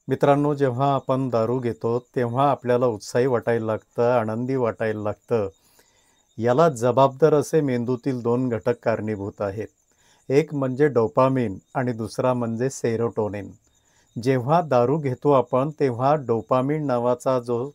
मित्रांनो, जेव्हा आपण दारू घेतो, तेव्हा आपल्याला उत्साही वाटायला लागतं, आनंदी वाटायला लागतं. याला जबाबदार असे मेंदूतील 2 घटक कारणीभूत आहेत. एक म्हणजे डोपामिन आणि दुसरा म्हणजे सेरोटोनिन. जेव्हा दारू घेतो आपण, तेव्हा डोपामिन नावाचा जो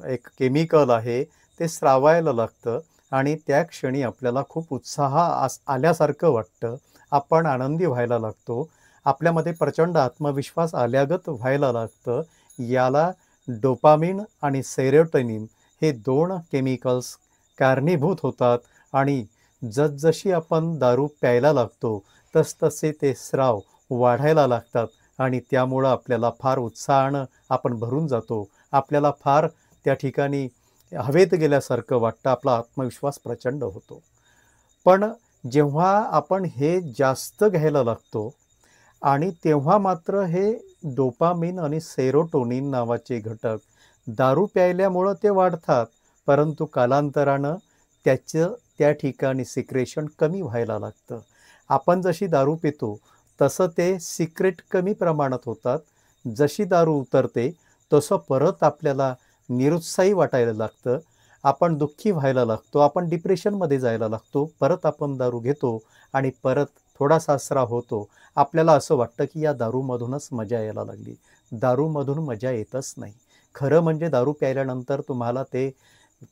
एक केमिकल आहे, ते स्रावायला लागतं आणि त्या क्षणी आपल्याला खूप उत्साह आल्यासारखं वाटतं. आपण आनंदी व्हायला लागतो. आपल्यामध्ये प्रचंड आत्मविश्वास आल्यागत व्हायला लागतं. याला डोपामिन आणि सेरोटोनिन हे 2 केमिकल्स कारणीभूत होतात आणि जसजशी आपण दारू प्यायला लागतो, तसतसे ते स्राव वाढायला लागतात आणि त्यामुळं आपल्याला फार उत्साहानं आपण भरून जातो. आपल्याला फार त्या ठिकाणी हवेत गेल्यासारखं वाटतं. आपला आत्मविश्वास प्रचंड होतो. पण जेव्हा आपण हे जास्त घ्यायला लागतो आणि तेव्हा मात्र हे डोपामिन आणि सेरोटोनिन नावाचे घटक दारू प्यायल्यामुळं ते वाढतात, परंतु कालांतरानं त्याचं त्या ठिकाणी सिक्रेशन कमी व्हायला लागतं. आपण जशी दारू पितो तसं ते सिक्रेट कमी प्रमाणात होतात. जशी दारू उतरते तसं परत आपल्याला निरुत्साही वाटायला लागतं. आपण दुःखी व्हायला लागतो. आपण डिप्रेशनमध्ये जायला लागतो. परत आपण दारू घेतो आणि परत थोडासा स्राव होतो. आपल्याला असं वाटतं की या दारूमधूनच मजा यायला लागली. दारूमधून मजा येतच नाही. खरं म्हणजे दारू प्यायल्यानंतर तुम्हाला ते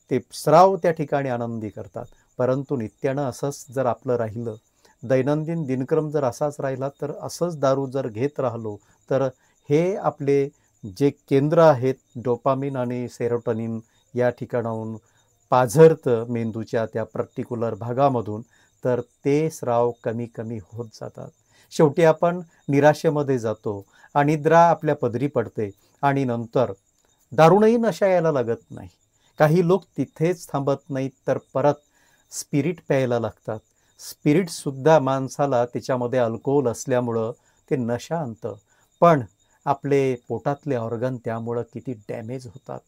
ते स्राव त्या ठिकाणी आनंदी करतात. परंतु नित्यानं असंच जर आपलं राहिलं, दैनंदिन दिनक्रम जर असाच राहिला, तर असंच दारू जर घेत राहिलो, तर हे आपले जे केंद्र आहेत डोपामिन आणि सेरोटोनिन या ठिकाणाहून पाझरतं मेंदूच्या त्या पर्टिक्युलर भागामधून, तर ते स्राव कमी कमी होत जातात. शेवटी आपण निराशेमध्ये जातो, अनिद्रा आपल्या पदरी पडते आणि नंतर दारूनही नशा यायला लागत नाही. काही लोक तिथेच थांबत नाहीत, तर परत स्पिरिट प्यायला लागतात. स्पिरिटसुद्धा माणसाला त्याच्यामध्ये अल्कोहोल असल्यामुळं ते नशा आणतं. पण आपले पोटातले ऑर्गन त्यामुळं किती डॅमेज होतात.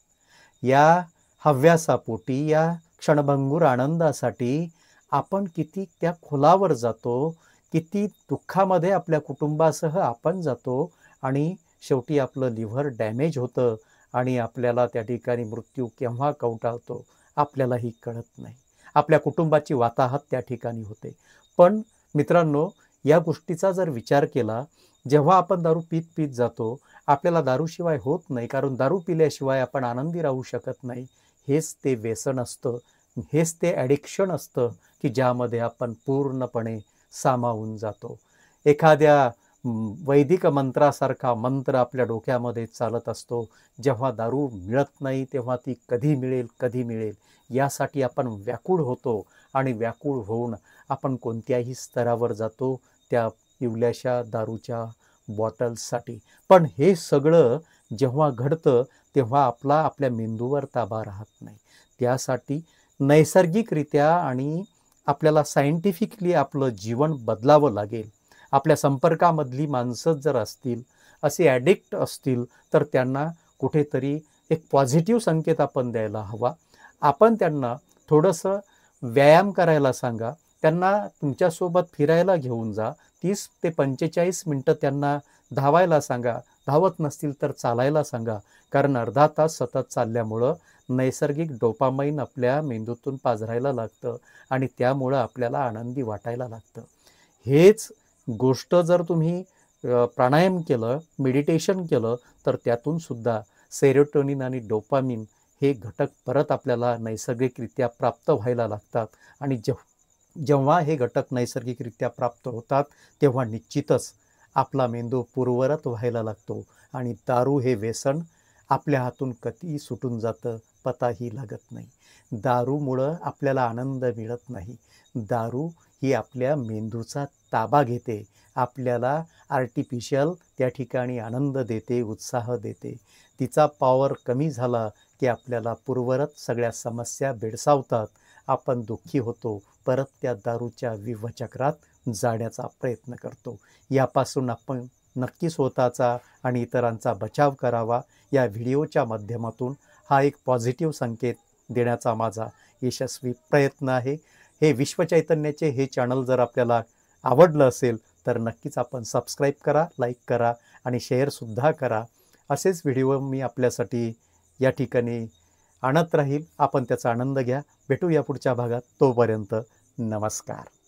या हव्यासापोटी, या क्षणभंगूर आनंदासाठी आपण किती त्या खोलावर जातो, किती दुःखामध्ये आपल्या कुटुंबासह आपण जातो आणि शेवटी आपलं लिव्हर डॅमेज होतं आणि आपल्याला त्या ठिकाणी मृत्यू केव्हा कवटाळतो आपल्यालाही कळत नाही. आपल्या कुटुंबाची वाताहत त्या ठिकाणी होते. पण मित्रांनो, या गोष्टीचा जर विचार केला, जेव्हा आपण दारू पीत पीत जातो, आपल्याला दारूशिवाय होत नाही, कारण दारू पिल्याशिवाय आपण आनंदी राहू शकत नाही. हेच ते व्यसन असतं, हेच ते ॲडिक्शन असतं की ज्यामध्ये आपण पूर्णपणे सामावून जातो. एखाद्या वैदिक मंत्रासारखा मंत्र आपल्या डोक्यामध्ये चालत असतो. जेव्हा दारू मिळत नाही तेव्हा ती कधी मिळेल, कधी मिळेल यासाठी आपण व्याकुळ होतो आणि व्याकुळ होऊन आपण कोणत्याही स्तरावर जातो त्या पिवल्याशा दारूच्या बॉटल्ससाठी. पण हे सगळं जेव्हा घडतं तेव्हा आपल्या मेंदूवर ताबा राहत नाही. त्यासाठी नैसर्गिकरित्या आणि आपल्याला सायंटिफिकली आपलं जीवन बदलावं लागेल. आपल्या संपर्कामधली माणसं जर असतील, असे ॲडिक्ट असतील, तर त्यांना कुठेतरी एक पॉझिटिव्ह संकेत आपण द्यायला हवा. आपण त्यांना थोडंसं व्यायाम करायला सांगा. त्यांना तुमच्यासोबत फिरायला घेऊन जा. 30 ते 45 मिनिटं त्यांना धावायला सांगा. धावत नसतील तर चालायला सांगा. कारण अर्धा तास सतत चालल्यामुळं नैसर्गिक डोपामाइन आपल्या मेंदूतून पाझरायला लागतं आणि त्यामुळं आपल्याला आनंदी वाटायला लागतं. हेच गोष्ट जर तुम्ही प्राणायाम केलं, मेडिटेशन केलं, तर त्यातून सुद्धा सेरोटोनिन आणि डोपामिन हे घटक परत आपल्याला नैसर्गिकरित्या प्राप्त व्हायला लागतात आणि जेव्हा हे घटक नैसर्गिकरित्या प्राप्त होतात, तेव्हा निश्चितच आपला मेंदू पूर्ववत व्हायला लागतो आणि दारू हे व्यसन आपल्या हातून कधी सुटून जातं पताही लागत नाही. दारूमुळं आपल्याला आनंद मिळत नाही. दारू ही आपल्या मेंदूचा ताबा घेते. आपल्याला आर्टिफिशियल त्या ठिकाणी आनंद देते, उत्साह देते. तिचा पॉवर कमी झाला की आपल्याला पूर्ववत सगळ्या समस्या भेडसावतात. आपण दुःखी होतो. परत त्या दारूच्या विवचक्रात जाण्याचा प्रयत्न करतो. यापासून आपण नक्की स्वतःचा आणि इतरांचा बचाव करावा. या व्हिडिओच्या माध्यमातून हा एक पॉझिटिव्ह संकेत देण्याचा माझा यशस्वी प्रयत्न आहे. हे विश्वचैतन्याचे हे चॅनल जर आपल्याला आवडलं असेल तर नक्कीच आपण सबस्क्राईब करा, लाईक करा आणि शेअरसुद्धा करा. असेच व्हिडिओ मी आपल्यासाठी या ठिकाणी आणत राहील. आपण त्याचा आनंद घ्या. भेटू या पुढच्या भागात. तोपर्यंत नमस्कार.